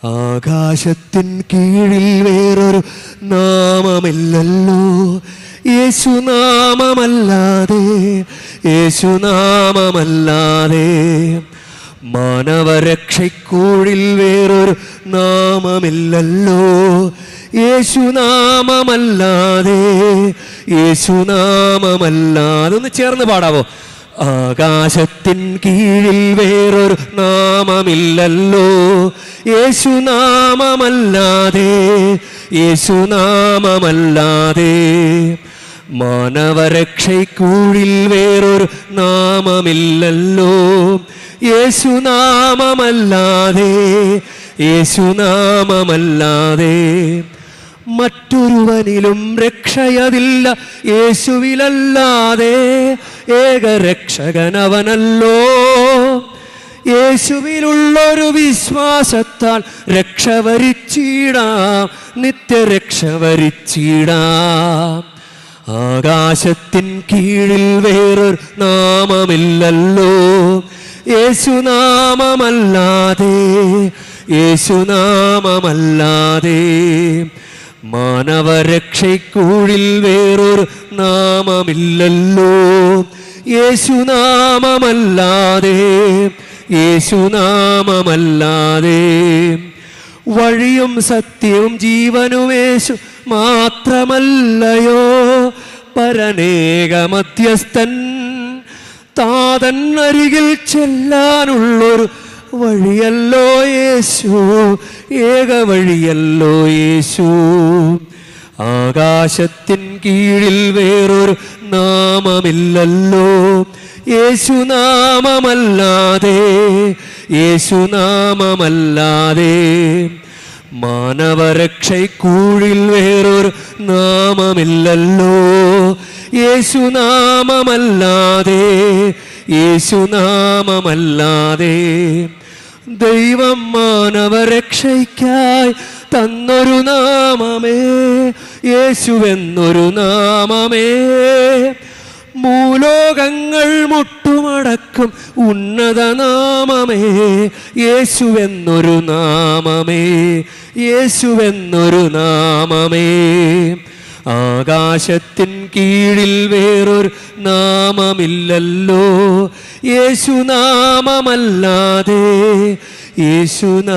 ആകാശത്തിൻ കീഴിൽ വേറൊരു നാമമില്ലല്ലോ യേശുനാമമല്ലാതെ, യേശുനാമമല്ലാതെ. മാനവരക്ഷയ്ക്കൂഴിൽ വേറൊരു നാമമില്ലല്ലോ യേശുനാമമല്ലാതെ, യേശുനാമമല്ലാതെ. ഒന്ന് ചേർന്ന് പാടാവോ? ആകാശത്തിൻ കീഴിൽ വേറൊരു നാമമില്ലല്ലോ യേശുനാമമല്ലാതെ, യേശുനാമമല്ലാതെ. മാനവരക്ഷയ്ക്കൂഴിൽ വേറൊരു നാമമില്ലല്ലോ യേശുനാമമല്ലാതെ, യേശുനാമമല്ലാതെ. മറ്റൊരുവനിലും രക്ഷയതില്ല യേശുവിലല്ലാതെ, ഏകരക്ഷകനവനല്ലോ. യേശുവിലുള്ളൊരു വിശ്വാസത്താൽ രക്ഷ വരിച്ചിടാം, നിത്യരക്ഷ വരിച്ചിടാം. ആകാശത്തിൻ കീഴിൽ വേറൊരു നാമമില്ലല്ലോ യേശുനാമമല്ലാതെ, യേശുനാമമല്ലാതെ. മാനവരക്ഷയ്ക്കൂഴിൽ വേറൊരു നാമമില്ലല്ലോ യേശുനാമമല്ലാതെ, യേശുനാമമല്ലാതെ. വഴിയും സത്യവും ജീവനുമേശു മാത്രമല്ലയോ, പരനേക മധ്യസ്ഥൻ. താതൻ അരികിൽ ചെല്ലാനുള്ളൊരു വഴിയല്ലോ യേശു, ഏക വഴിയല്ലോ യേശു. ആകാശത്തിൻ കീഴിൽ വേറൊരു നാമമില്ലല്ലോ യേശുനാമമല്ലാതെ, യേശുനാമമല്ലാതെ. മാനവരക്ഷയ്ക്കൂഴിൽ വേറൊരു നാമമില്ലല്ലോ യേശുനാമമല്ലാതെ, യേശുനാമമല്ലാതെ. ദൈവം മാനവരക്ഷയ്ക്കായി തന്നൊരു നാമമേ യേശുവെന്നൊരു നാമമേ. ഭൂലോകങ്ങൾ മുട്ടുമടക്കും ഉന്നത നാമമേ യേശുവെന്നൊരു നാമമേ, യേശുവെന്നൊരു നാമമേ. ആകാശത്തിൻ കീഴിൽ വേറൊരു നാമമില്ലല്ലോ യേശുനാമമല്ലാതെ, യേശുനാമമല്ലാതെ.